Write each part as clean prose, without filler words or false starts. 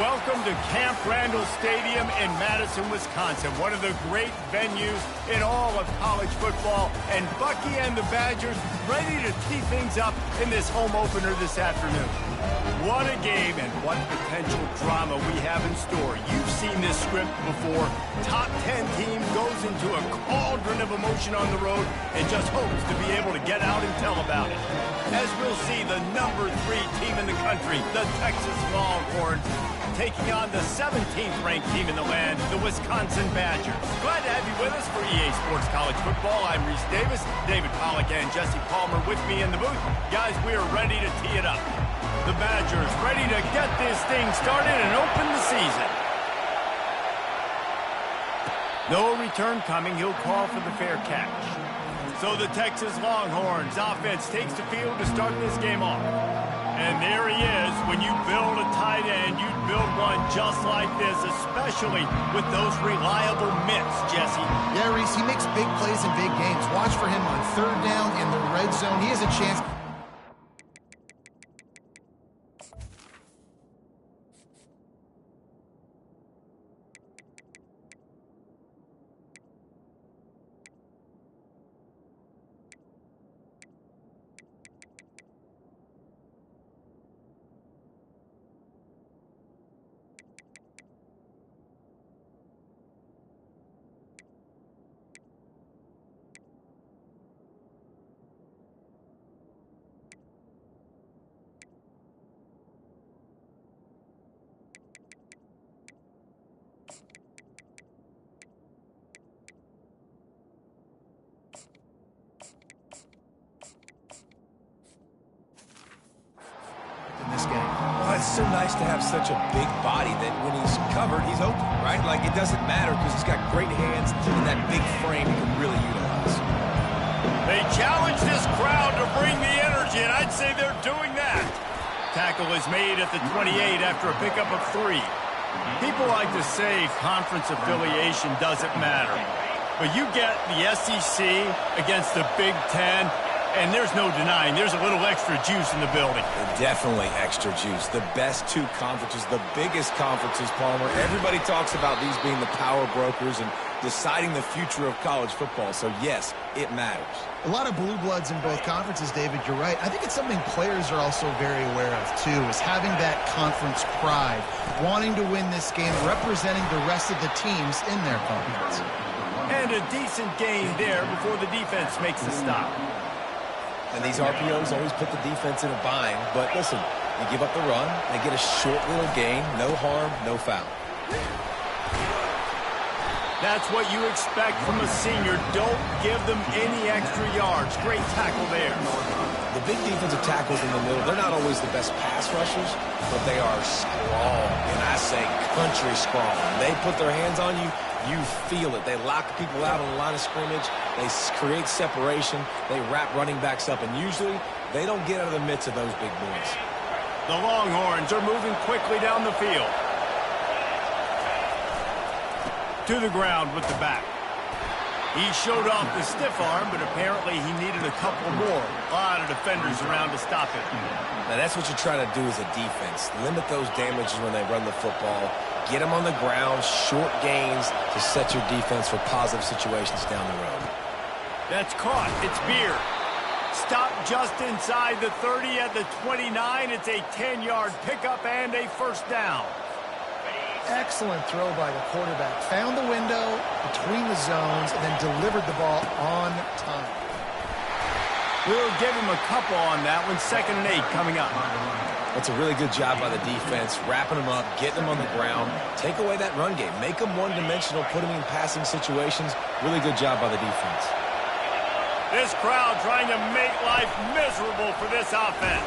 Welcome to Camp Randall Stadium in Madison, Wisconsin, one of the great venues in all of college football. And Bucky and the Badgers ready to tee things up in this home opener this afternoon. What a game and what potential drama we have in store. You've seen this script before. Top 10 team goes into a cauldron of emotion on the road and just hopes to be able to get out and tell about it. As we'll see, the number 3 team in the country, the Texas Longhorns, taking on the 17th ranked team in the land, the Wisconsin Badgers. Glad to have you with us for EA Sports College Football. I'm Reese Davis, David Pollack and Jesse Palmer with me in the booth. Guys, we are ready to tee it up. The Badgers ready to get this thing started and open the season. No return coming. He'll call for the fair catch. So the Texas Longhorns offense takes the field to start this game off. And there he is. When you build a tight end, you build one just like this, especially with those reliable mitts, Jesse. Yeah, Reese, he makes big plays in big games. Watch for him on third down in the red zone. He has a chance. It's so nice to have such a big body that when he's covered, he's open, right? Like, it doesn't matter because he's got great hands and that big frame he can really utilize. They challenge this crowd to bring the energy, and I'd say they're doing that. Tackle is made at the 28 after a pickup of 3. People like to say conference affiliation doesn't matter. But you get the SEC against the Big Ten, and there's no denying there's a little extra juice in the building. Definitely extra juice. The best 2 conferences, the biggest conferences, Palmer. Everybody talks about these being the power brokers and deciding the future of college football. So, yes, it matters. A lot of blue bloods in both conferences, David. You're right. I think it's something players are also very aware of, too, is having that conference pride, wanting to win this game, representing the rest of the teams in their conference. And a decent gain there before the defense makes the stop. And these RPOs always put the defense in a bind. But listen, you give up the run, they get a short little gain, no harm, no foul. That's what you expect from a senior. Don't give them any extra yards. Great tackle there. The big defensive tackles in the middle, they're not always the best pass rushers, but they are strong. And I say country strong. They put their hands on you, you feel it. They lock people out on the line of scrimmage. They create separation. They wrap running backs up. And usually, they don't get out of the midst of those big boys. The Longhorns are moving quickly down the field. To the ground with the back. He showed off the stiff arm, but apparently he needed a couple more. A lot of defenders around to stop him. Now, that's what you're trying to do as a defense. Limit those damages when they run the football. Get them on the ground, short gains to set your defense for positive situations down the road. That's caught. It's Beard. Stop just inside the 30 at the 29. It's a 10-yard pickup and a first down. Excellent throw by the quarterback. Found the window between the zones and then delivered the ball on time. We'll give him a couple on that one. 2nd and 8 coming up. That's a really good job by the defense, wrapping them up, getting them on the ground. Take away that run game. Make them one-dimensional, put them in passing situations. Really good job by the defense. This crowd trying to make life miserable for this offense.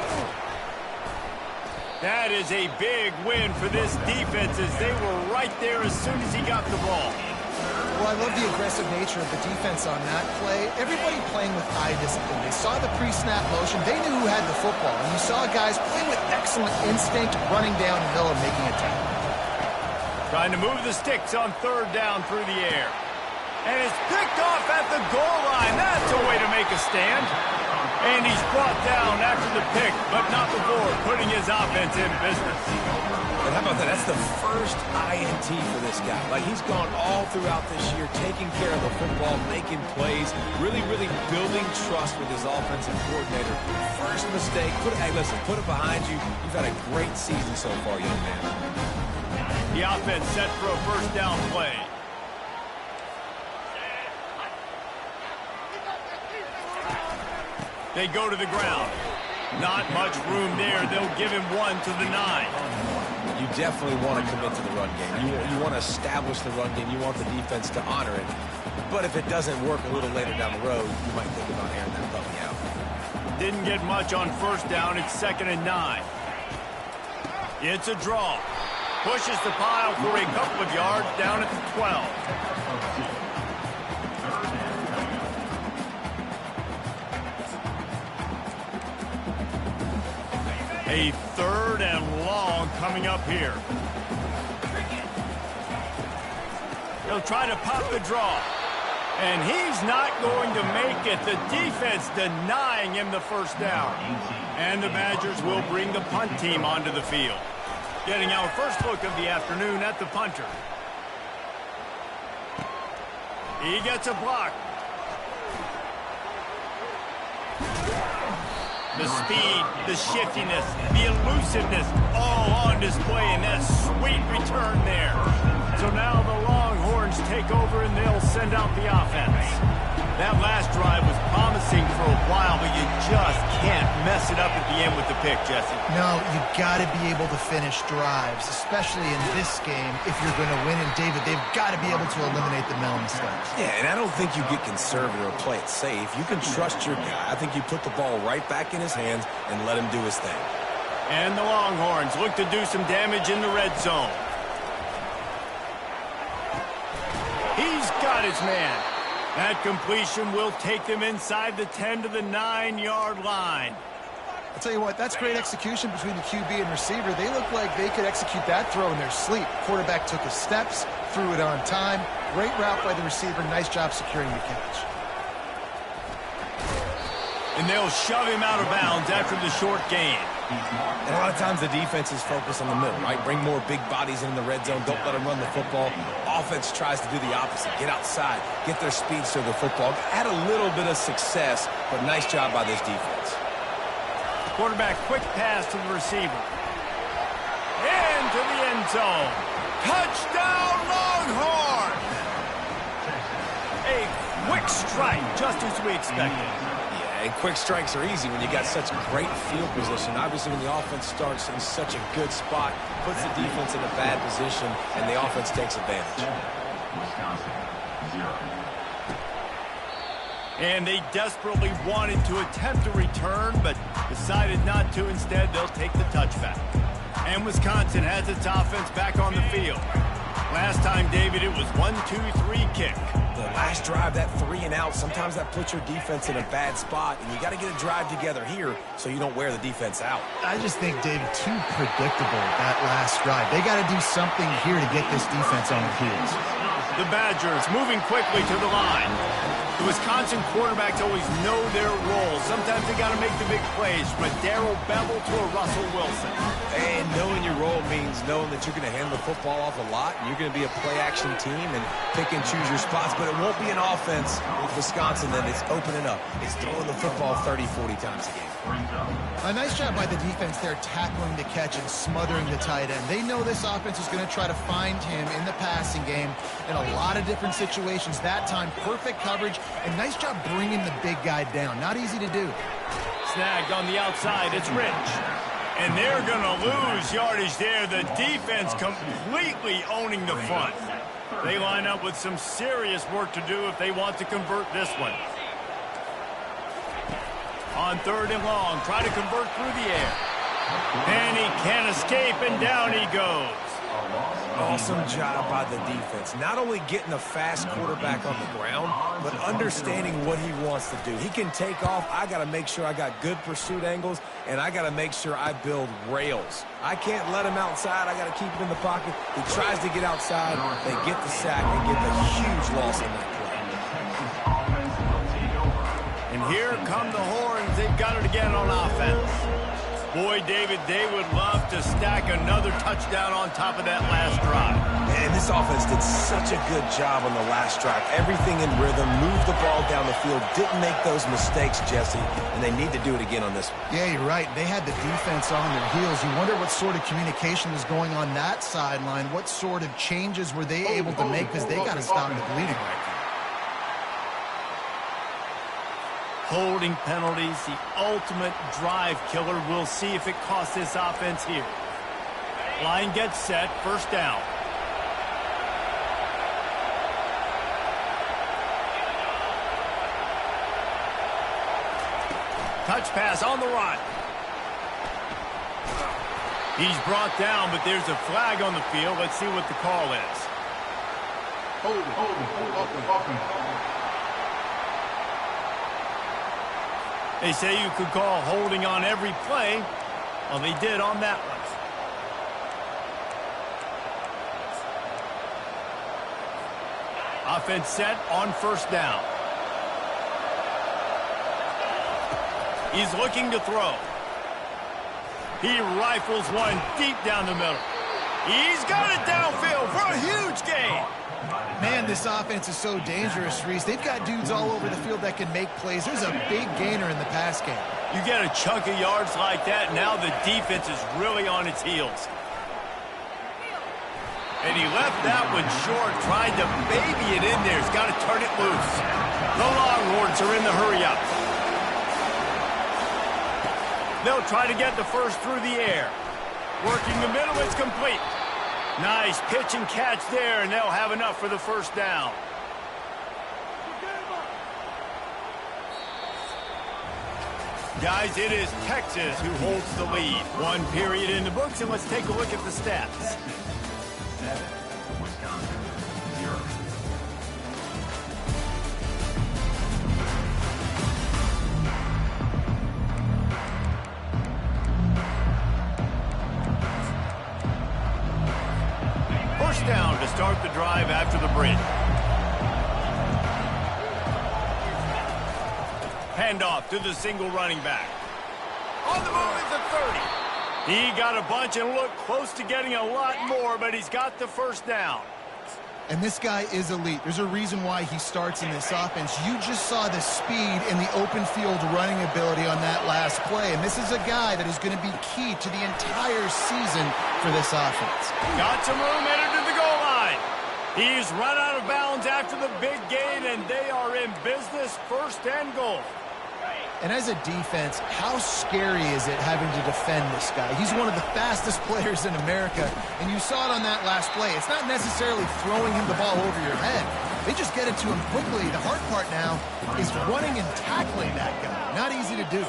That is a big win for this defense as they were right there as soon as he got the ball. Well, I love the aggressive nature of the defense on that play. Everybody playing with eye discipline. They saw the pre-snap motion. They knew who had the football. And you saw guys play with excellent instinct, running downhill and making a tackle. Trying to move the sticks on 3rd down through the air. And it's picked off at the goal line. That's a way to make a stand. And he's brought down after the pick, but not before putting keeping his offense in business. And how about that? That's the first INT for this guy. Like, he's gone all throughout this year, taking care of the football, making plays, really, really building trust with his offensive coordinator. First mistake, hey, listen, put it behind you. You've had a great season so far, young man. The offense set for a first down play. They go to the ground. Not much room there. They'll give him one to the 9. You definitely want to commit to the run game. You want to establish the run game. You want the defense to honor it. But if it doesn't work a little later down the road, you might think about airing that puppy out. Didn't get much on first down. It's 2nd and 9. It's a draw. Pushes the pile for a couple of yards down at the 12. A 3rd and long coming up here. He'll try to pop the draw. And he's not going to make it. The defense denying him the first down. And the Badgers will bring the punt team onto the field. Getting our first look of the afternoon at the punter. He gets a block. The speed, the shiftiness, the elusiveness, all on display in that sweet return there. So now the Longhorns take over and they'll send out the offense. That last drive was promising for a while, but you just can't mess it up at the end with the pick, Jesse. No, you got to be able to finish drives, especially in this game if you're going to win. And, David, they've got to be able to eliminate the mental mistakes. Yeah, and I don't think you get conservative or play it safe. You can trust your guy. I think you put the ball right back in his hands and let him do his thing. And the Longhorns look to do some damage in the red zone. He's got his man. That completion will take them inside the 10 to the 9-yard line. I'll tell you what, that's great execution between the QB and receiver. They look like they could execute that throw in their sleep. Quarterback took his steps, threw it on time. Great route by the receiver. Nice job securing the catch. And they'll shove him out of bounds after the short gain. And a lot of times the defense is focused on the middle, right? Bring more big bodies in the red zone. Don't let them run the football. Offense tries to do the opposite. Get outside. Get their speeds to the football. Had a little bit of success, but nice job by this defense. Quarterback quick pass to the receiver. Into the end zone. Touchdown Longhorn! A quick strike, just as we expected. And quick strikes are easy when you got such great field position. Obviously, when the offense starts in such a good spot, puts the defense in a bad position, and the offense takes advantage. And they desperately wanted to attempt a return, but decided not to. Instead, they'll take the touchback. And Wisconsin has its offense back on the field. Last time, David, it was 1-2-3 kick. The last drive, that 3 and out, sometimes that puts your defense in a bad spot, and you got to get a drive together here so you don't wear the defense out. I just think, David, too predictable, that last drive. They got to do something here to get this defense on their heels. The Badgers moving quickly to the line. The Wisconsin quarterbacks always know their role. Sometimes they got to make the big plays, from a Darrell Bevel to a Russell Wilson. And knowing your role means knowing that you're going to hand the football off a lot, and you're going to be a play-action team and pick and choose your spots, but it won't be an offense with Wisconsin that it's opening up. It's throwing the football 30, 40 times a game. A nice job by the defense there, tackling the catch and smothering the tight end. They know this offense is going to try to find him in the passing game in a lot of different situations. That time, perfect coverage, and nice job bringing the big guy down. Not easy to do. Snagged on the outside, it's Rich. And they're going to lose yardage there. The defense completely owning the front. They line up with some serious work to do if they want to convert this one. On 3rd and long, try to convert through the air. And he can't escape, and down he goes. Awesome job by the defense. Not only getting a fast quarterback on the ground, but understanding what he wants to do. He can take off. I got to make sure I got good pursuit angles, and I got to make sure I build rails. I can't let him outside. I got to keep him in the pocket. He tries to get outside. They get the sack and get the huge loss in that play. And here come the Horns. They've got it again on offense. Boy, David, they would love to stack another touchdown on top of that last drive. And this offense did such a good job on the last drive. Everything in rhythm, moved the ball down the field, didn't make those mistakes, Jesse, and they need to do it again on this one. Yeah, you're right. They had the defense on their heels. You wonder what sort of communication was going on that sideline. What sort of changes were they able to make, because they got to stop the bleeding right now. Holding penalties, the ultimate drive killer. We'll see if it costs this offense here. Line gets set, first down. Touch pass on the run. He's brought down, but there's a flag on the field. Let's see what the call is. They say you could call holding on every play. Well, they did on that one. Offense set on first down. He's looking to throw. He rifles one deep down the middle. He's got it downfield for a huge gain. Man, this offense is so dangerous, Reese. They've got dudes all over the field that can make plays. There's a big gainer in the pass game. You get a chunk of yards like that, now the defense is really on its heels. And he left that one short, tried to baby it in there. He's got to turn it loose. The Longhorns are in the hurry-up. They'll try to get the first through the air. Working the middle, it's complete. Nice pitch and catch there, and they'll have enough for the first down. Guys, it is Texas who holds the lead. One period in the books, and let's take a look at the stats. First down to start the drive after the bridge. Handoff to the single running back. On the move is the 30. He got a bunch and looked close to getting a lot more, but he's got the first down. And this guy is elite. There's a reason why he starts in this offense. You just saw the speed and the open field running ability on that last play. And this is a guy that is going to be key to the entire season for this offense. Got some room, headed to the goal line. He's run out of bounds after the big gain, and they are in business, first and goal. And as a defense, how scary is it having to defend this guy? He's one of the fastest players in America, and you saw it on that last play. It's not necessarily throwing him the ball over your head. They just get it to him quickly. The hard part now is running and tackling that guy. Not easy to do.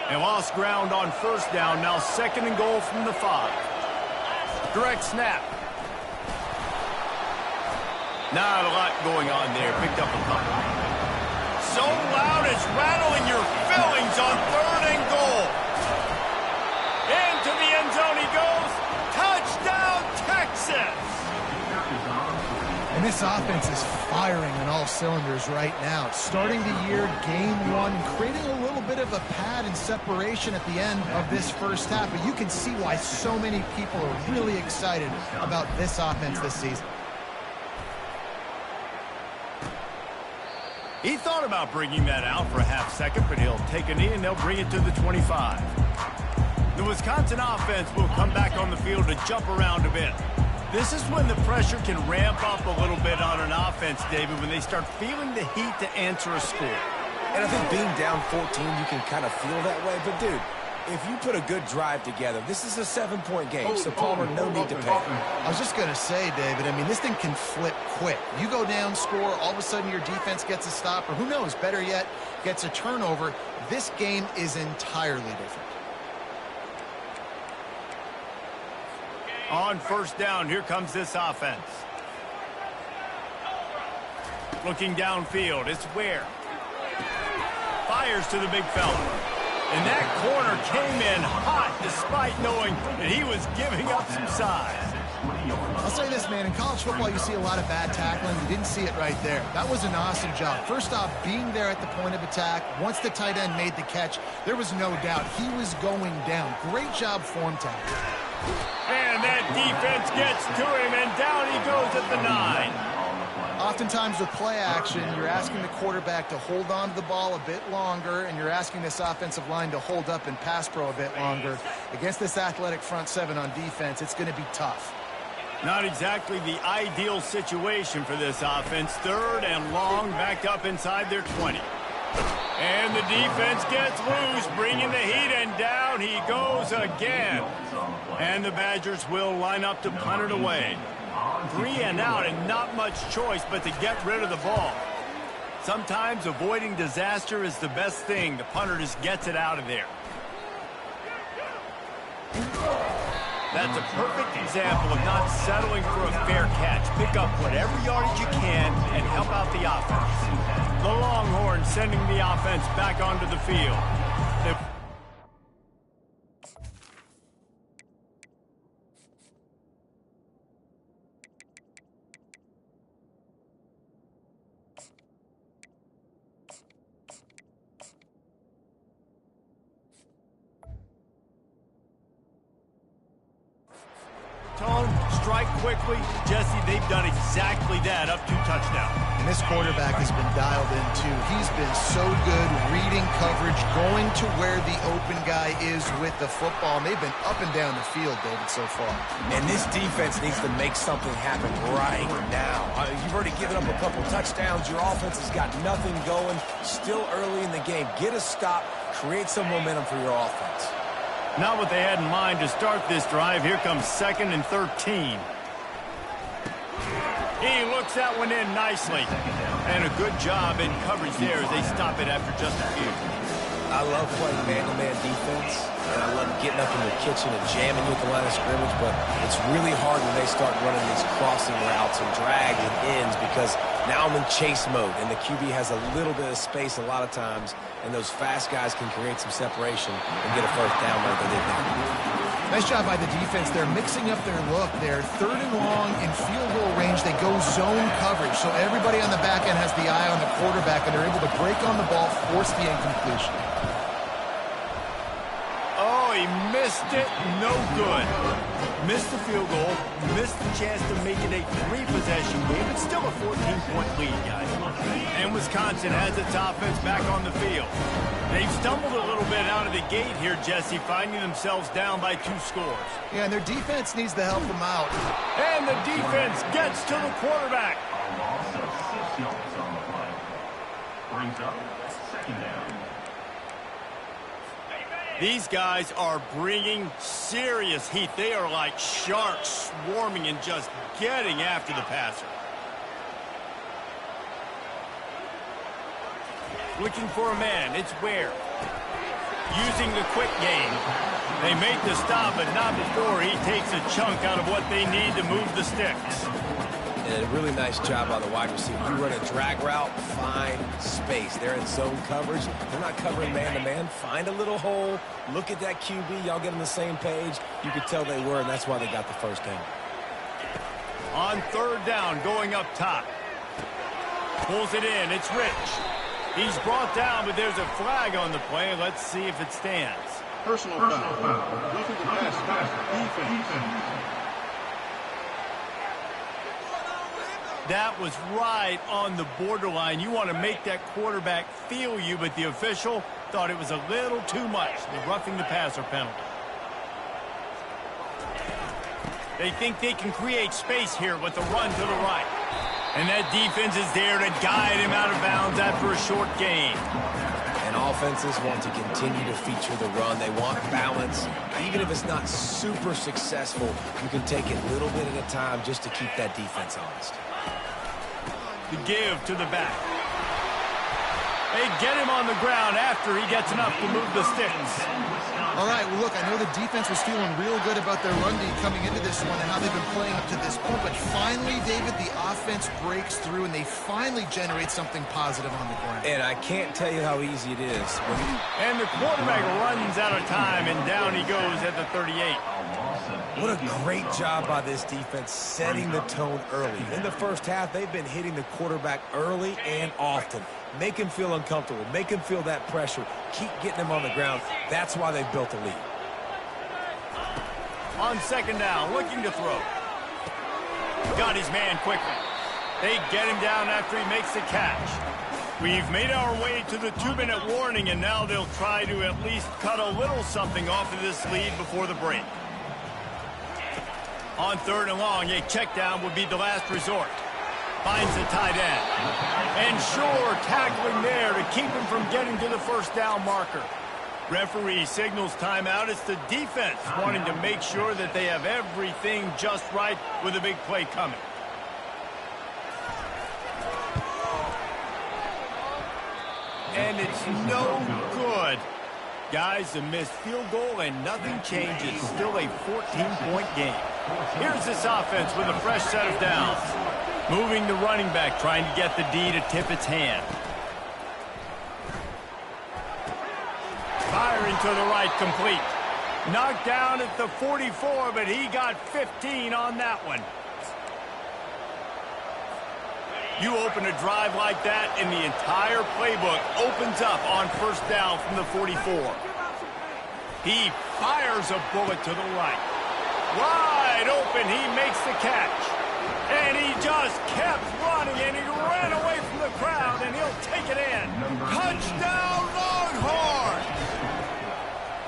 And lost ground on first down. Now second and goal from the 5. Direct snap. Not a lot going on there. Picked up a couple. So loud it's rattling your fillings on third and goal. Into the end zone he goes. Touchdown, Texas! And this offense is firing on all cylinders right now. Starting the year, game one, creating a little bit of a pad and separation at the end of this first half. But you can see why so many people are really excited about this offense this season. He thought about bringing that out for a half second, but he'll take a knee and they'll bring it to the 25. The Wisconsin offense will come back on the field to jump around a bit. This is when the pressure can ramp up a little bit on an offense, David, when they start feeling the heat to answer a score. And I think being down 14, you can kind of feel that way. But, dude, if you put a good drive together, this is a 7-point game, so Palmer, no need to panic. I was just going to say, David, I mean, this thing can flip quick. You go down, score, all of a sudden your defense gets a stop, or who knows, better yet, gets a turnover. This game is entirely different. On first down, here comes this offense. Looking downfield, it's Ware. Fires to the big fella. And that corner came in hot despite knowing that he was giving up some size. I'll say this, man. In college football, you see a lot of bad tackling. You didn't see it right there. That was an awesome job. First off, being there at the point of attack. Once the tight end made the catch, there was no doubt he was going down. Great job form tackle. And that defense gets to him, and down he goes at the 9. Oftentimes with play action, you're asking the quarterback to hold on to the ball a bit longer, and you're asking this offensive line to hold up in pass pro a bit longer. Against this athletic front seven on defense, it's going to be tough. Not exactly the ideal situation for this offense. 3rd and long, backed up inside their 20. And the defense gets loose, bringing the heat, and down he goes again. And the Badgers will line up to punt it away. 3 and out, and not much choice but to get rid of the ball. Sometimes avoiding disaster is the best thing. The punter just gets it out of there. That's a perfect example of not settling for a fair catch. Pick up whatever yardage you can and help out the offense. The Longhorns sending the offense back onto the field. Tone, strike quickly. Jesse, they've done exactly that, up 2 touchdowns. And this quarterback has been dialed in, too. He's been so good reading coverage, going to where the open guy is with the football. And they've been up and down the field, David, so far. And this defense needs to make something happen right now. You've already given up a couple touchdowns. Your offense has got nothing going. Still early in the game. Get a stop. Create some momentum for your offense. Not what they had in mind to start this drive. Here comes 2nd and 13. He looks that one in nicely. And a good job in coverage there as they stop it after just a few. I love playing man-to-man defense, and I love getting up in the kitchen and jamming you at the line of scrimmage, but it's really hard when they start running these crossing routes and drag and ends because now I'm in chase mode, and the QB has a little bit of space a lot of times, and those fast guys can create some separation and get a first down like they did there. Nice job by the defense. They're mixing up their look. They're 3rd and long in field goal range. They go zone coverage, so everybody on the back end has the eye on the quarterback, and they're able to break on the ball, force the incompletion. Oh, he missed it. No good. Missed the field goal. Missed the chance to make it a 3-possession game. It's still a 14-point lead, guys. And Wisconsin has its offense back on the field. They've stumbled a little bit out of the gate here, Jesse, finding themselves down by 2 scores. Yeah, and their defense needs to help them out. And the defense gets to the quarterback. Loss of 6 yards on the play. Brings up 2nd down. These guys are bringing serious heat. They are like sharks swarming and just getting after the passer. Looking for a man. It's Ware. Using the quick game. They make the stop, but not before he takes a chunk out of what they need to move the sticks. And a really nice job by the wide receiver. You run a drag route, find space. They're in zone coverage. They're not covering man-to-man. Find a little hole. Look at that QB. Y'all get on the same page. You could tell they were, and that's why they got the first down. On 3rd down, going up top. Pulls it in. It's Rich. He's brought down, but there's a flag on the play. Let's see if it stands. Personal foul. Roughing the pass. Defense. That was right on the borderline. You want to make that quarterback feel you, but the official thought it was a little too much. The roughing the passer penalty. They think they can create space here with a run to the right. And that defense is there to guide him out of bounds after a short gain. And offenses want to continue to feature the run. They want balance. Even if it's not super successful, you can take it little bit at a time just to keep that defense honest. The give to the back. They get him on the ground after he gets enough to move the sticks. All right, well, look, I know the defense was feeling real good about their run D coming into this one and how they've been playing up to this point, but finally, David, the offense breaks through and they finally generate something positive on the ground. And I can't tell you how easy it is. And the quarterback runs out of time, and down he goes at the 38. What a great job by this defense setting the tone early. In the first half, they've been hitting the quarterback early and often. Make him feel uncomfortable. Make him feel that pressure. Keep getting him on the ground. That's why they've built a lead. On second down, looking to throw. Got his man quickly. They get him down after he makes the catch. We've made our way to the 2-minute warning, and now they'll try to at least cut a little something off of this lead before the break. On third and long, a check down would be the last resort. Finds the tight end. And sure, tackling there to keep him from getting to the first down marker. Referee signals timeout. It's the defense wanting to make sure that they have everything just right with a big play coming. And it's no good. Guys, a missed field goal and nothing changes. Still a 14-point game. Here's this offense with a fresh set of downs. Moving the running back, trying to get the D to tip its hand. Firing to the right, complete. Knocked down at the 44, but he got 15 on that one. You open a drive like that, and the entire playbook opens up on first down from the 44. He fires a bullet to the right. Wide open, he makes the catch. And he just kept running, and he ran away from the crowd, and he'll take it in. Touchdown, Longhorn!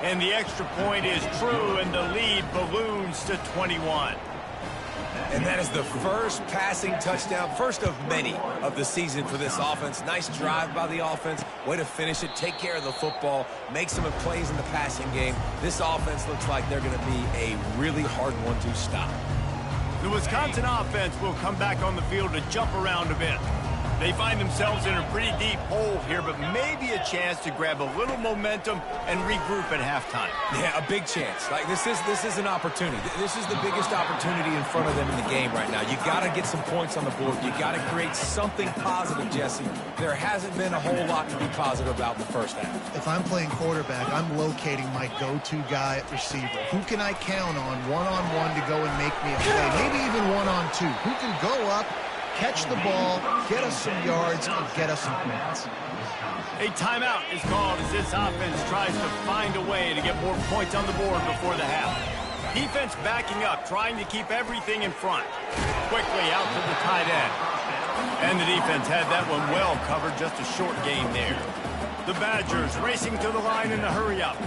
And the extra point is true, and the lead balloons to 21. And that is the first passing touchdown, first of many of the season for this offense. Nice drive by the offense. Way to finish it, take care of the football, make some plays in the passing game. This offense looks like they're going to be a really hard one to stop. The Wisconsin offense will come back on the field to jump around a bit. They find themselves in a pretty deep hole here, but maybe a chance to grab a little momentum and regroup at halftime. Yeah, a big chance. Like this is an opportunity. This is the biggest opportunity in front of them in the game right now. You got to get some points on the board. You got to create something positive, Jesse. There hasn't been a whole lot to be positive about in the first half. If I'm playing quarterback, I'm locating my go-to guy at receiver. Who can I count on one-on-one to go and make me a play? Maybe even one-on-two. Who can go up, catch the ball, get us some yards, and get us some points. A timeout is called as this offense tries to find a way to get more points on the board before the half. Defense backing up, trying to keep everything in front. Quickly out to the tight end. And the defense had that one well covered, just a short game there. The Badgers racing to the line in the hurry-up.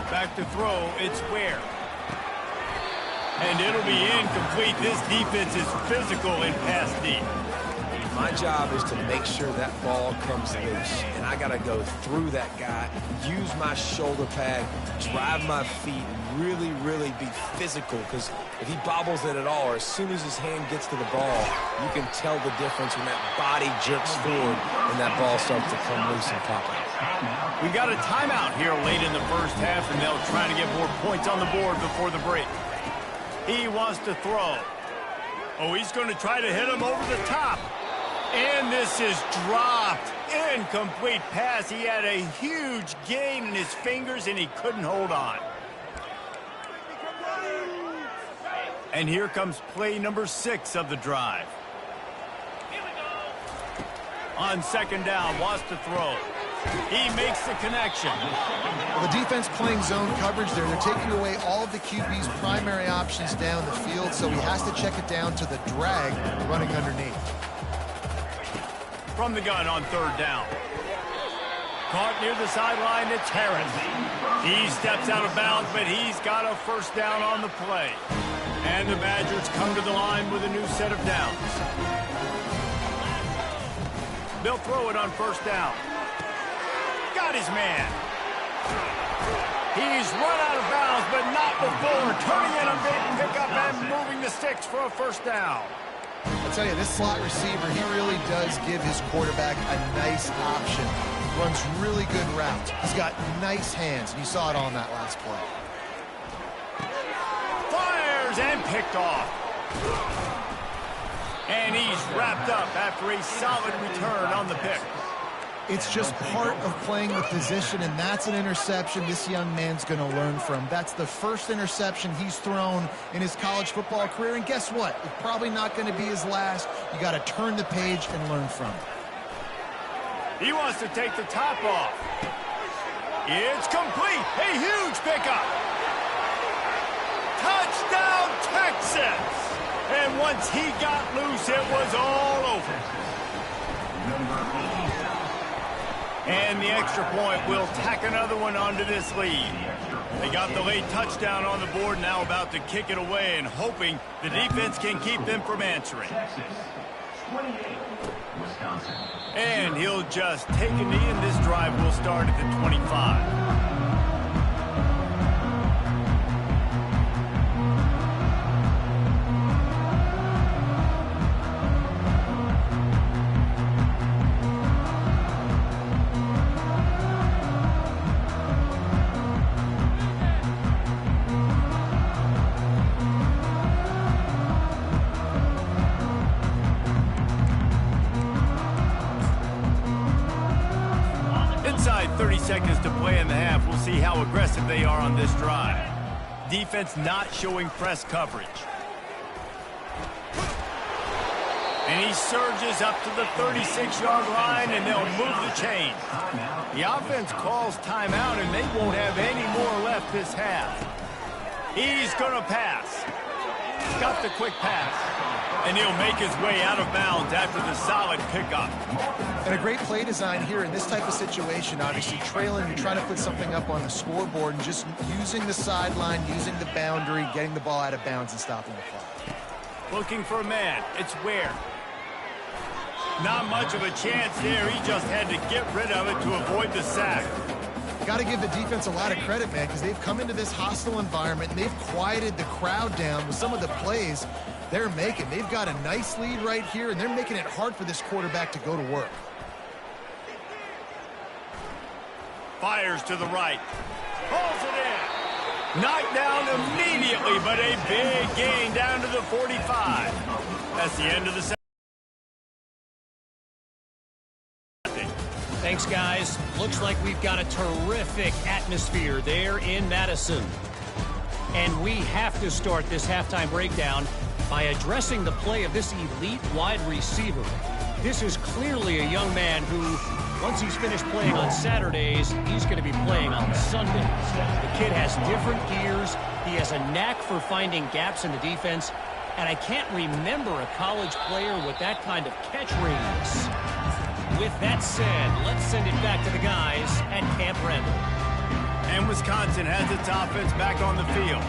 Back to throw, it's Ware. And it'll be incomplete. This defense is physical in pass deep. My job is to make sure that ball comes loose. And I got to go through that guy, use my shoulder pad, drive my feet, really, really be physical. Because if he bobbles it at all, or as soon as his hand gets to the ball, you can tell the difference when that body jerks forward and that ball starts to come loose and pop out. We got a timeout here late in the first half, and they'll try to get more points on the board before the break. He wants to throw. Oh, he's going to try to hit him over the top. And this is dropped. Incomplete pass. He had a huge gain in his fingers, and he couldn't hold on. And here comes play number 6 of the drive. On second down, wants to throw. He makes the connection. Well, the defense playing zone coverage there. They're taking away all of the QB's primary options down the field, so he has to check it down to the drag running underneath. From the gun on third down. Caught near the sideline, it's Harris. He steps out of bounds, but he's got a first down on the play. And the Badgers come to the line with a new set of downs. They'll throw it on first down. Got his man. He's run out of bounds, but not before. Turning in a big pickup and moving the sticks for a first down. I'll tell you, this slot receiver, he really does give his quarterback a nice option. Runs really good routes. He's got nice hands, and you saw it all in that last play. Fires and picked off. And he's wrapped up after a solid return on the pick. It's just part of playing the position, and that's an interception this young man's going to learn from. That's the first interception he's thrown in his college football career, and guess what? It's probably not going to be his last. You got to turn the page and learn from it. He wants to take the top off. It's complete. A huge pickup. Touchdown, Texas! And once he got loose, it was all over. And the extra point will tack another one onto this lead. They got the late touchdown on the board, now about to kick it away and hoping the defense can keep them from answering. And he'll just take a knee, and this drive will start at the 25. Inside 30 seconds to play in the half. We'll see how aggressive they are on this drive. Defense not showing press coverage. And he surges up to the 36-yard line, and they'll move the chain. The offense calls timeout, and they won't have any more left this half. He's going to pass. Got the quick pass. And he'll make his way out of bounds after the solid pickup. And a great play design here in this type of situation. Obviously trailing, you're trying to put something up on the scoreboard, and just using the sideline, using the boundary, getting the ball out of bounds and stopping the clock. Looking for a man. It's Ware. Not much of a chance there. He just had to get rid of it to avoid the sack. Got to give the defense a lot of credit, man, because they've come into this hostile environment and they've quieted the crowd down with some of the plays they're making. They've got a nice lead right here, and they're making it hard for this quarterback to go to work. Fires to the right. Pulls it in. Knocked down immediately, but a big gain down to the 45. That's the end of the second. Thanks, guys. Looks like we've got a terrific atmosphere there in Madison. And we have to start this halftime breakdown by addressing the play of this elite wide receiver. This is clearly a young man who, once he's finished playing on Saturdays, he's going to be playing on Sundays. The kid has different gears. He has a knack for finding gaps in the defense. And I can't remember a college player with that kind of catch radius. With that said, let's send it back to the guys at Camp Randall. And Wisconsin has its offense back on the field.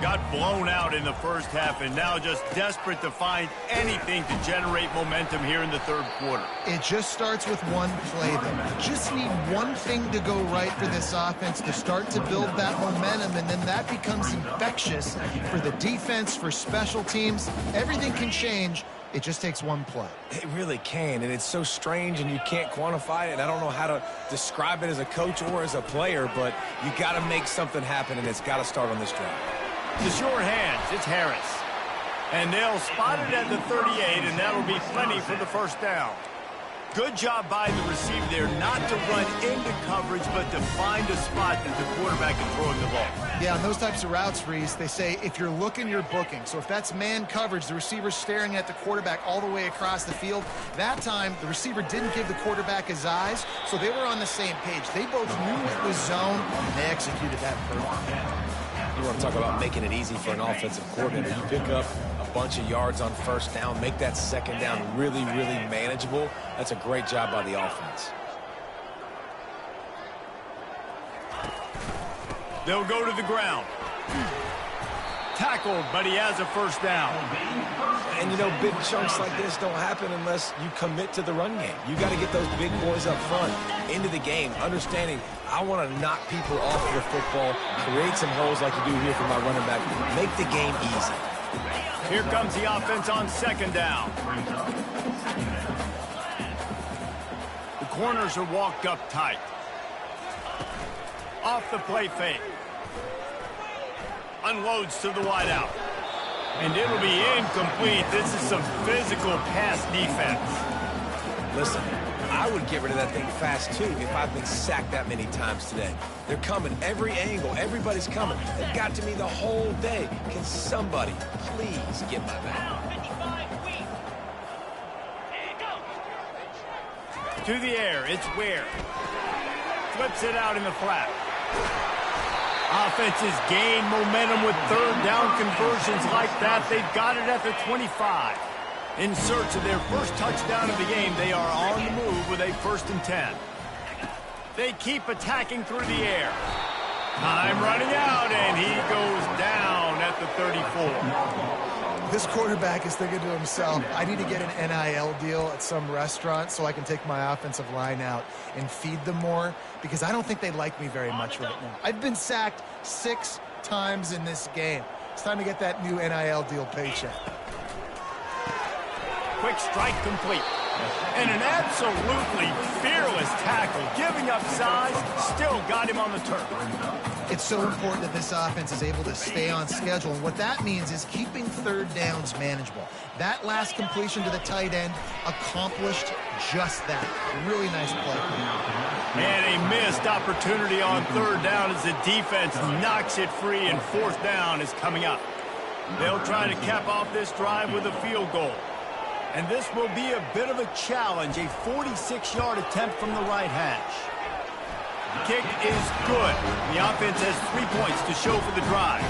Got blown out in the first half and now just desperate to find anything to generate momentum here in the third quarter. It just starts with one play, though. Just need one thing to go right for this offense to start to build that momentum, and then that becomes infectious for the defense, for special teams. Everything can change. It just takes one play. It really can, and it's so strange, and you can't quantify it. I don't know how to describe it as a coach or as a player, but you got to make something happen, and it's got to start on this drive. To short hands, it's Harris. And they'll spot it at the 38, and that'll be plenty for the first down. Good job by the receiver there not to run into coverage, but to find a spot that the quarterback can throw the ball. Yeah, on those types of routes, Reese, they say if you're looking, you're booking. So if that's man coverage, the receiver's staring at the quarterback all the way across the field. That time, the receiver didn't give the quarterback his eyes, so they were on the same page. They both knew it was zone, and they executed that perfectly. You want to talk about making it easy for an offensive coordinator. You pick up a bunch of yards on first down, make that second down really, really manageable. That's a great job by the offense. They'll go to the ground. Tackled, but he has a first down. And, you know, big chunks like this don't happen unless you commit to the run game. You got to get those big boys up front into the game, understanding I want to knock people off the football, create some holes like you do here for my running back, make the game easy. Here comes the offense on second down. The corners are walked up tight. Off the play fake. Unloads to the wideout. And it'll be incomplete. This is some physical pass defense. Listen, I would get rid of that thing fast, too, if I've been sacked that many times today. They're coming every angle. Everybody's coming. They've got to me the whole day. Can somebody please get my back? To the air, it's Ware. Flips it out in the flat. Offenses gain momentum with third down conversions like that. They've got it at the 25. In search of their first touchdown of the game, they are on the move with a 1st and 10. They keep attacking through the air. Time running out, and he goes down at the 34. This quarterback is thinking to himself, I need to get an NIL deal at some restaurant so I can take my offensive line out and feed them more, because I don't think they like me very much right now. I've been sacked 6 times in this game. It's time to get that new NIL deal paycheck. Quick strike complete. And an absolutely fearless tackle. Giving up size, still got him on the turf. It's so important that this offense is able to stay on schedule. And what that means is keeping third downs manageable. That last completion to the tight end accomplished just that. Really nice play. And a missed opportunity on third down as the defense knocks it free, and 4th down is coming up. They'll try to cap off this drive with a field goal. And this will be a bit of a challenge, a 46-yard attempt from the right hash. Kick is good. The offense has 3 points to show for the drive.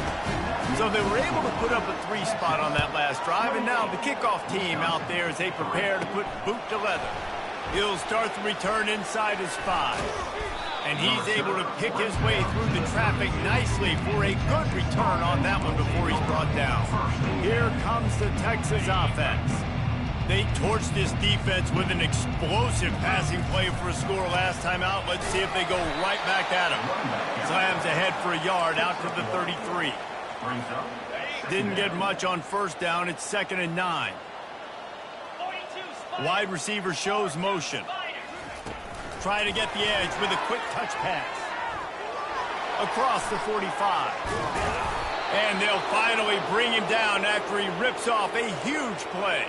So they were able to put up a 3 spot on that last drive, and now the kickoff team out there as they prepare to put boot to leather. He'll start the return inside his 5. And he's able to pick his way through the traffic nicely for a good return on that one before he's brought down. Here comes the Texas offense. They torched this defense with an explosive passing play for a score last time out. Let's see if they go right back at him. Slams ahead for a yard out to the 33. Didn't get much on 1st down. It's 2nd and 9. Wide receiver shows motion. Try to get the edge with a quick touch pass. Across the 45. And they'll finally bring him down after he rips off a huge play.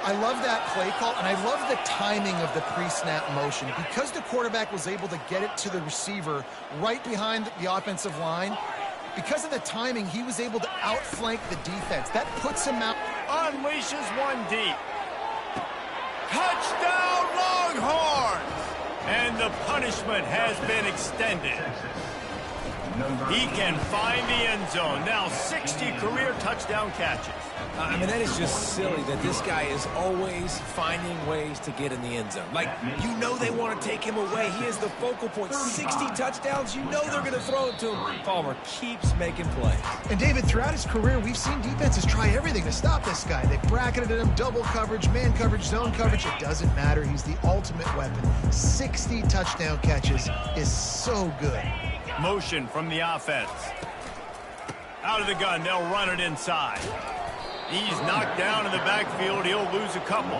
I love that play call, and I love the timing of the pre-snap motion. Because the quarterback was able to get it to the receiver right behind the offensive line, because of the timing, he was able to outflank the defense. That puts him out. Unleashes one deep. Touchdown, Longhorns! And the punishment has been extended. He can find the end zone. Now 60 career touchdown catches. I mean, that is just silly that this guy is always finding ways to get in the end zone. Like, you know they want to take him away. He is the focal point. 60 touchdowns, you know they're going to throw it to him. Palmer keeps making plays. And, David, throughout his career, we've seen defenses try everything to stop this guy. They've bracketed him, double coverage, man coverage, zone coverage. It doesn't matter. He's the ultimate weapon. 60 touchdown catches is so good. Motion from the offense. Out of the gun, they'll run it inside. He's knocked down in the backfield. He'll lose a couple.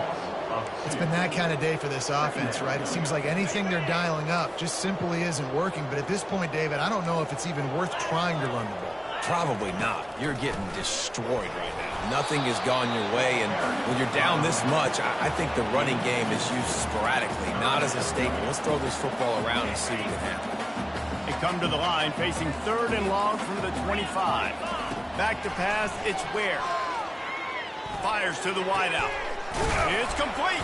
It's been that kind of day for this offense, right? It seems like anything they're dialing up just simply isn't working. But at this point, David, I don't know if it's even worth trying to run the ball. Probably not. You're getting destroyed right now. Nothing has gone your way, and when you're down this much, I think the running game is used sporadically, not as a staple. Let's throw this football around and see what can happen. They come to the line, facing 3rd and long from the 25. Back to pass, it's Ware. Fires to the wideout. It's complete.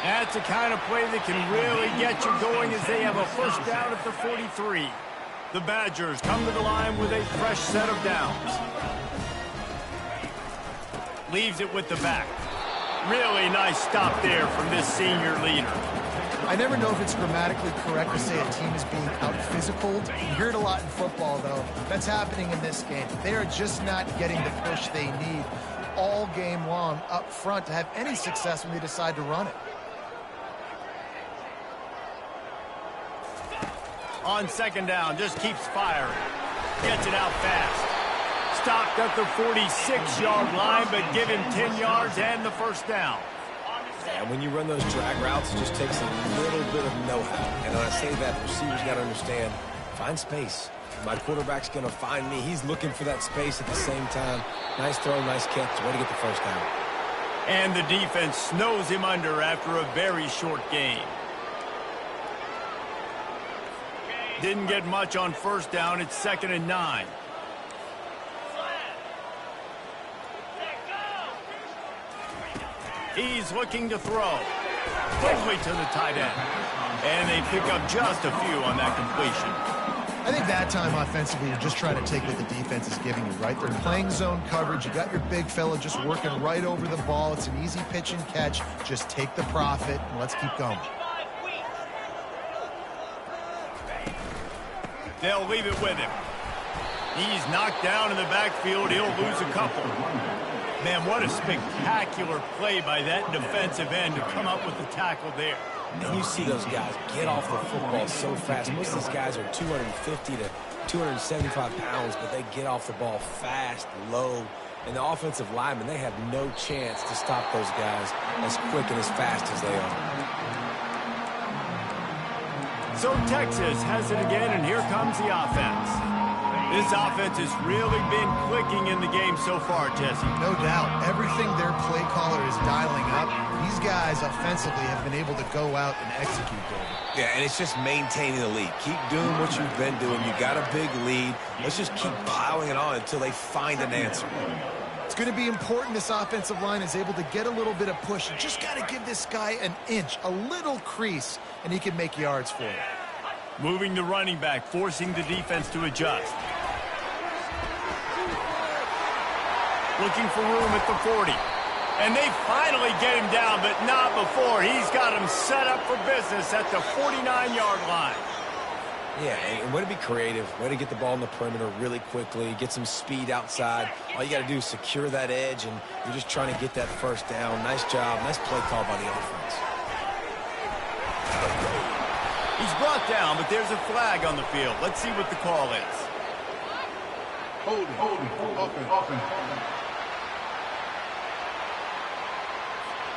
That's the kind of play that can really get you going as they have a 1st down at the 43. The Badgers come to the line with a fresh set of downs. Leaves it with the back. Really nice stop there from this senior leader. I never know if it's grammatically correct to say a team is being out-physicaled. You hear it a lot in football, though. That's happening in this game. They are just not getting the push they need all game long up front to have any success when they decide to run it. On 2nd down, just keeps firing. Gets it out fast. Stopped at the 46-yard line, but give him 10 yards and the 1st down. And when you run those drag routes, it just takes a little bit of know-how. And when I say that, the receivers got to understand, find space. My quarterback's going to find me. He's looking for that space at the same time. Nice throw, nice catch. Way to get the 1st down. And the defense snows him under after a very short game. Didn't get much on first down. It's 2nd and 9. He's looking to throw. Quickly to the tight end. And they pick up just a few on that completion. I think that time offensively, you're just trying to take what the defense is giving you, right? They're playing zone coverage. You got your big fella just working right over the ball. It's an easy pitch and catch. Just take the profit and let's keep going. They'll leave it with him. He's knocked down in the backfield. He'll lose a couple. Man, what a spectacular play by that defensive end to come up with the tackle there. And you see those guys get off the football so fast. Most of these guys are 250 to 275 pounds, but they get off the ball fast, low. And the offensive linemen, they have no chance to stop those guys as quick and as fast as they are. So Texas has it again, and here comes the offense. This offense has really been clicking in the game so far, Jesse. No doubt. Everything their play caller is dialing up, these guys offensively have been able to go out and execute, David. Yeah, and it's just maintaining the lead. Keep doing what you've been doing. You got a big lead. Let's just keep piling it on until they find an answer. It's going to be important this offensive line is able to get a little bit of push. You just got to give this guy an inch, a little crease, and he can make yards for you. Moving the running back, forcing the defense to adjust. Looking for room at the 40. And they finally get him down, but not before. He's got him set up for business at the 49-yard line. Yeah, and way to be creative. Way to get the ball in the perimeter really quickly. Get some speed outside. All you got to do is secure that edge, and you're just trying to get that first down. Nice job. Nice play call by the offense. He's brought down, but there's a flag on the field. Let's see what the call is. Holding, offense.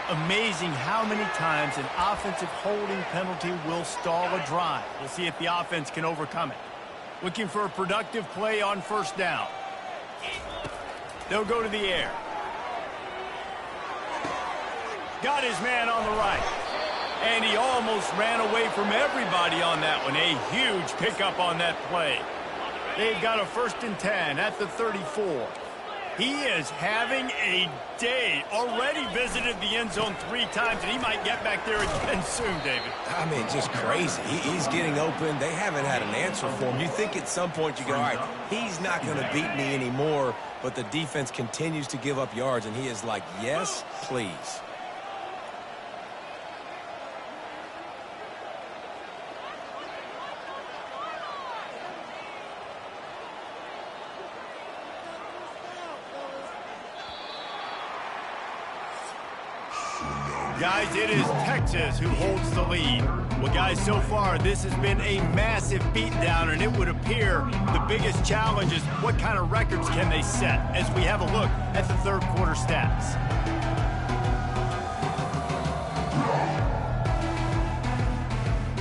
Amazing how many times an offensive holding penalty will stall a drive. We'll see if the offense can overcome it. Looking for a productive play on first down. They'll go to the air. Got his man on the right. And he almost ran away from everybody on that one. A huge pickup on that play. They've got a 1st and 10 at the 34. He is having a day. Already visited the end zone 3 times, and he might get back there again soon, David. I mean, just crazy. He's getting open. They haven't had an answer for him. You think at some point you go, all right, he's not going to beat me anymore, but the defense continues to give up yards, and he is like, yes, please. Guys, it is Texas who holds the lead. Well, guys, so far this has been a massive beatdown, and it would appear the biggest challenge is what kind of records can they set as we have a look at the 3rd quarter stats.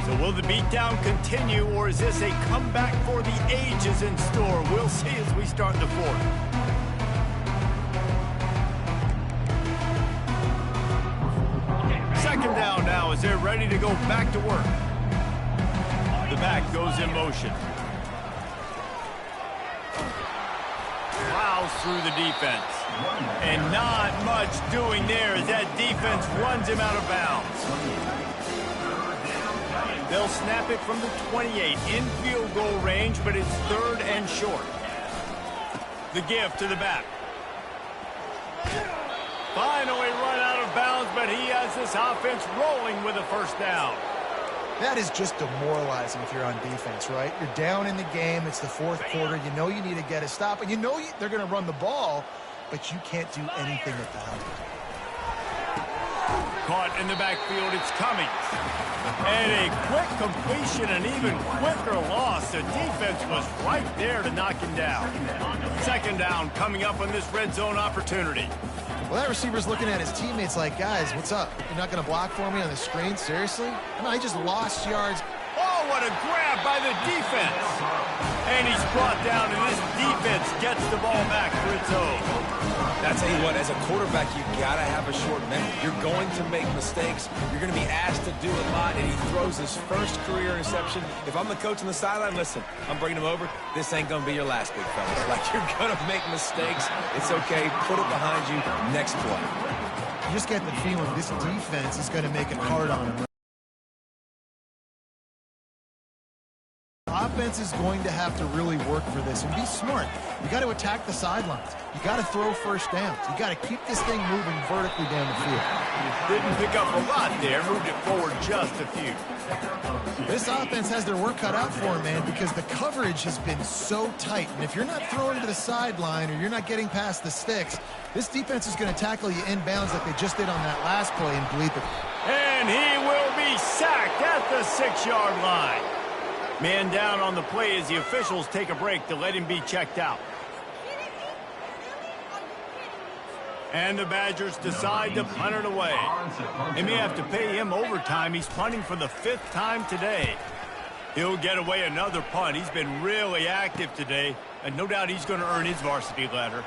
So will the beatdown continue, or is this a comeback for the ages in store? We'll see as we start the 4th. Second down now as they're ready to go back to work. The back goes in motion. Plows through the defense. And not much doing there as that defense runs him out of bounds. They'll snap it from the 28 in field goal range, but it's 3rd and short. The give to the back. Finally run out of bounds, but he has this offense rolling with a 1st down. That is just demoralizing if you're on defense, right? You're down in the game. It's the 4th quarter. You know you need to get a stop, and you know they're going to run the ball, but you can't do anything about it. Caught in the backfield, it's Cummings. And a quick completion, an even quicker loss. The defense was right there to knock him down. 2nd down coming up on this red zone opportunity. Well, that receiver's looking at his teammates like, guys, what's up? You're not going to block for me on the screen? Seriously? I mean, I just lost yards. Oh, Oh, what a grab by the defense. And he's brought down, and this defense gets the ball back for its own. I tell you what, as a quarterback, you got to have a short memory. You're going to make mistakes. You're going to be asked to do a lot, and he throws his first career interception. If I'm the coach on the sideline, listen, I'm bringing him over. This ain't going to be your last, big fellas. Like, you're going to make mistakes. It's okay. Put it behind you. Next play. You just get the feeling this defense is going to make it hard on him. Offense is going to have to really work for this and be smart. You got to attack the sidelines. You got to throw first downs. You got to keep this thing moving vertically down the field. Didn't pick up a lot there. Moved it forward just a few. This offense has their work cut out for them, man, because the coverage has been so tight. And if you're not throwing to the sideline or you're not getting past the sticks, this defense is going to tackle you inbounds like they just did on that last play and bleed the... And he will be sacked at the 6-yard line. Man down on the play as the officials take a break to let him be checked out. And the Badgers decide to punt it away. They may have to pay him overtime. He's punting for the 5th time today. He'll get away another punt. He's been really active today, and no doubt he's going to earn his varsity letter.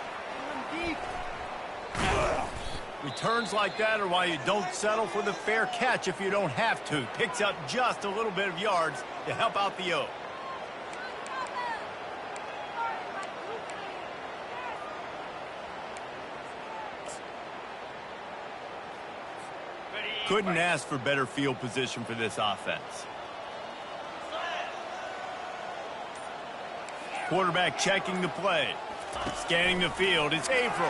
Returns like that are why you don't settle for the fair catch if you don't have to. Picks up just a little bit of yards to help out the O. Couldn't ask for better field position for this offense. Quarterback checking the play. Scanning the field. It's April.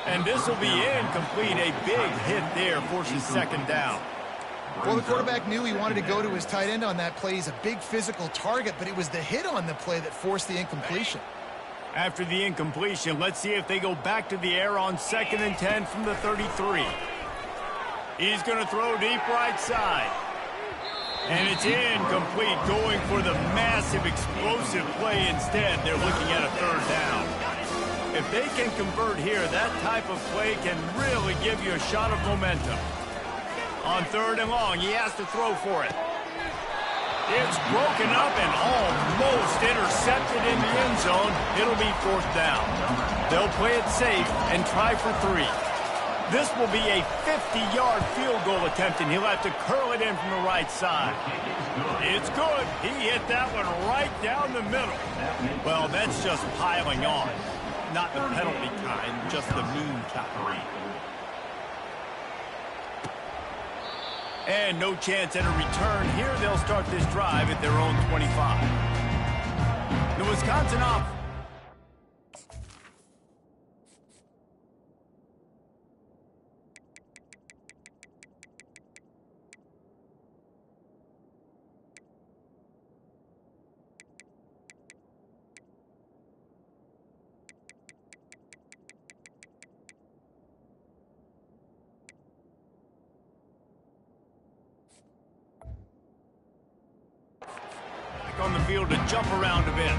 And this will be incomplete. A big hit there forces 2nd down. Well, the quarterback knew he wanted to go to his tight end on that play. He's a big physical target, but it was the hit on the play that forced the incompletion. After the incompletion, let's see if they go back to the air on 2nd and 10 from the 33. He's going to throw deep right side. And it's incomplete, going for the massive explosive play instead. They're looking at a 3rd down. If they can convert here, that type of play can really give you a shot of momentum. On 3rd and long, he has to throw for it. It's broken up and almost intercepted in the end zone. It'll be 4th down. They'll play it safe and try for 3. This will be a 50-yard field goal attempt, and he'll have to curl it in from the right side. It's good. He hit that one right down the middle. Well, that's just piling on. Not the penalty kind, just the mean kind. And no chance at a return. Here they'll start this drive at their own 25. The Wisconsin offense. On the field to jump around a bit.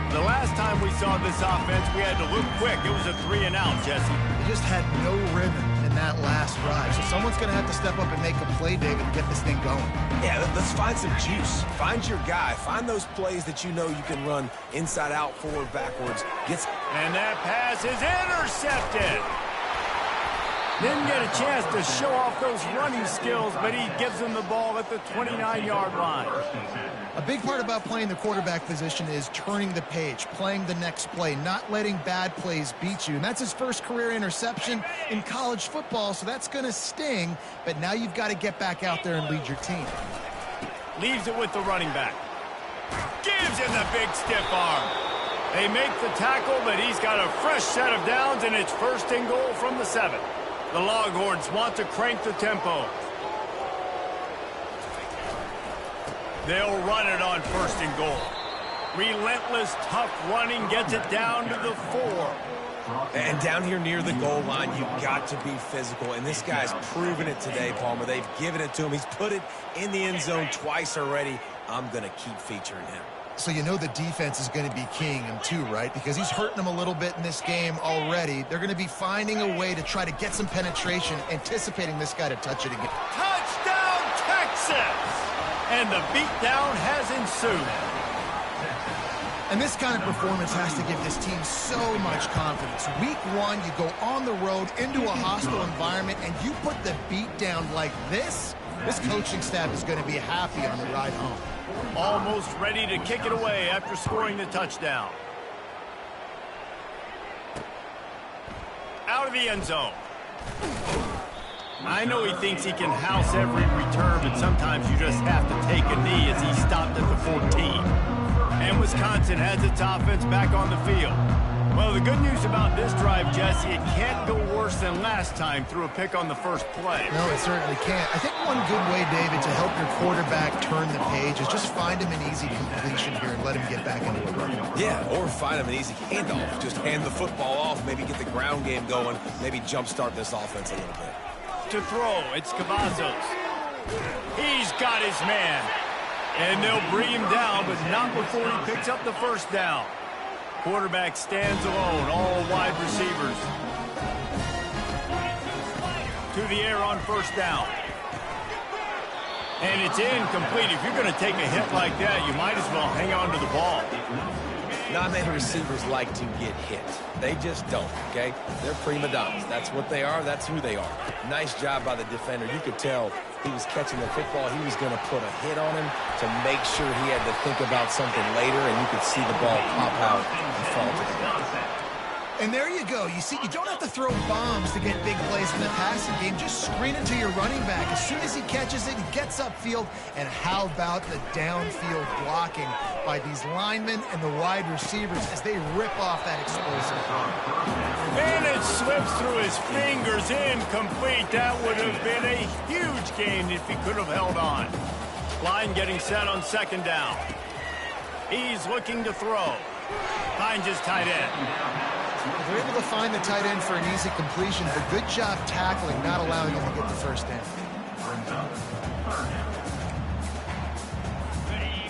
The last time we saw this offense, we had to look quick. It was a 3 and out, Jesse. They just had no rhythm in that last drive. So someone's going to have to step up and make a play, David, and get this thing going. Yeah, let's find some juice. Find your guy. Find those plays that you know you can run inside out, forward, backwards. And that pass is intercepted. Didn't get a chance to show off those running skills, but he gives them the ball at the 29-yard line. A big part about playing the quarterback position is turning the page, playing the next play, not letting bad plays beat you. And that's his first career interception in college football, so that's going to sting. But now you've got to get back out there and lead your team. Leaves it with the running back. Gives him the big stiff arm. They make the tackle, but he's got a fresh set of downs, and it's 1st and goal from the 7. The Longhorns want to crank the tempo. They'll run it on 1st and goal. Relentless, tough running gets it down to the 4. And down here near the goal line, you've got to be physical. And this guy's proven it today, Palmer. They've given it to him. He's put it in the end zone twice already. I'm going to keep featuring him. So you know the defense is going to be keying him too, right? Because he's hurting them a little bit in this game already. They're going to be finding a way to try to get some penetration, anticipating this guy to touch it again. Touchdown, Texas! and the beatdown has ensued. And this kind of performance has to give this team so much confidence. Week 1, you go on the road into a hostile environment, and you put the beat down like this coaching staff is going to be happy on the ride home. Almost ready to kick it away after scoring the touchdown. Out of the end zone. I know he thinks he can house every return, but sometimes you just have to take a knee as he stopped at the 14. And Wisconsin has its offense back on the field. Well, the good news about this drive, Jesse, it can't go worse than last time through a pick on the first play. No, it certainly can't. I think one good way, David, to help your quarterback turn the page is just find him an easy completion here and let him get back into a run. Yeah, or find him an easy handoff. Just hand the football off, maybe get the ground game going, maybe jumpstart this offense a little bit. To throw, it's Cavazos. He's got his man. And they'll bring him down, but not before he picks up the first down. Quarterback stands alone, all wide receivers. To the air on first down. And it's incomplete. If you're going to take a hit like that, you might as well hang on to the ball. Not many receivers like to get hit. They just don't, okay? They're prima donnas. That's what they are. That's who they are. Nice job by the defender. You could tell he was catching the football. He was going to put a hit on him to make sure he had to think about something later, and you could see the ball pop out and fall to the ground. And there you go. You see, you don't have to throw bombs to get big plays in the passing game. Just screen it to your running back. As soon as he catches it, he gets upfield. And how about the downfield blocking by these linemen and the wide receivers as they rip off that explosive run. And it slips through his fingers, incomplete. That would have been a huge gain if he could have held on. Line getting set on second down. He's looking to throw. Finds his tight end. They're able to find the tight end for an easy completion, but good job tackling, not allowing him to get the first down.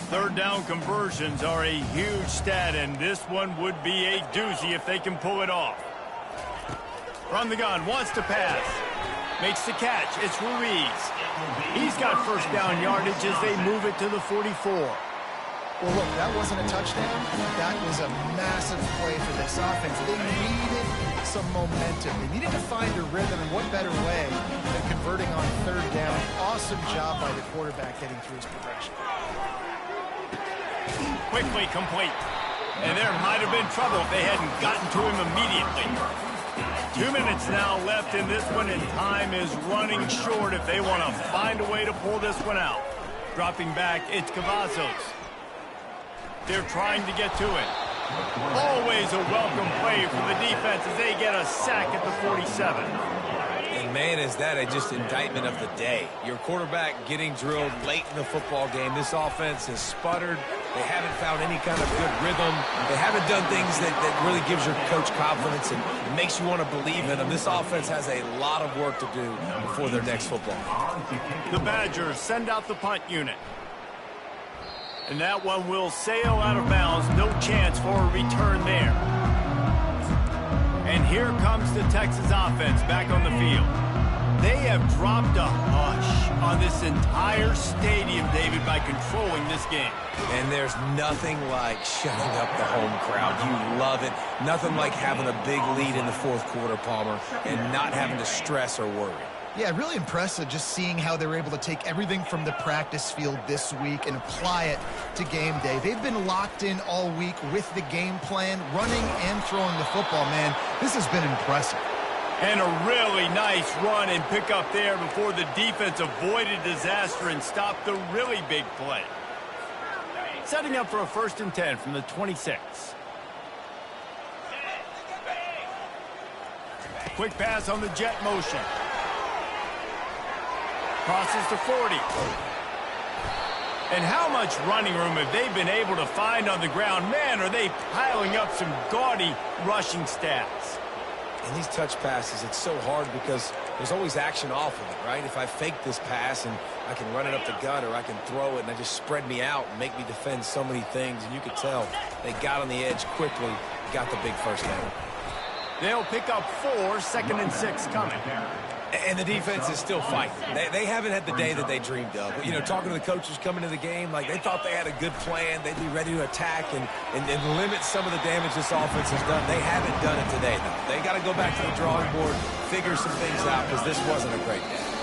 Third down conversions are a huge stat, and this one would be a doozy if they can pull it off. From the gun, wants to pass. Makes the catch. It's Ruiz. He's got first down yardage as they move it to the 44. Well, look, that wasn't a touchdown. That was a massive play for this offense. They needed some momentum. They needed to find a rhythm, and what better way than converting on third down. Awesome job by the quarterback getting through his progression. Quickly complete. And there might have been trouble if they hadn't gotten to him immediately. 2 minutes now left in this one, and time is running short if they want to find a way to pull this one out. Dropping back, it's Cavazos. They're trying to get to it. Always a welcome play for the defense as they get a sack at the 47. And man, is that just indictment of the day. Your quarterback getting drilled late in the football game. This offense has sputtered. They haven't found any kind of good rhythm. They haven't done things that really gives your coach confidence and makes you want to believe in them. This offense has a lot of work to do before their next football game. The Badgers send out the punt unit. And that one will sail out of bounds. No chance for a return there. And here comes the Texas offense back on the field. They have dropped a hush on this entire stadium, David, by controlling this game. And there's nothing like shutting up the home crowd. You love it. Nothing like having a big lead in the fourth quarter, Palmer, and not having to stress or worry. Yeah, really impressive just seeing how they were able to take everything from the practice field this week and apply it to game day. They've been locked in all week with the game plan, running and throwing the football, man. This has been impressive. And a really nice run and pick up there before the defense avoided disaster and stopped the really big play. Setting up for a 1st and 10 from the 26. Quick pass on the jet motion. Crosses to 40. And how much running room have they been able to find on the ground? Man, are they piling up some gaudy rushing stats. And these touch passes, it's so hard because there's always action off of it, right? If I fake this pass and I can run it up the gut or I can throw it and I just spread me out and make me defend so many things. And you could tell they got on the edge quickly, got the big first down. They'll pick up 4, 2nd and 6 coming. And the defense is still fighting. They haven't had the day that they dreamed of. You know, talking to the coaches coming to the game, like they thought they had a good plan. They'd be ready to attack and limit some of the damage this offense has done. They haven't done it today, though. They got to go back to the drawing board, figure some things out, because this wasn't a great day.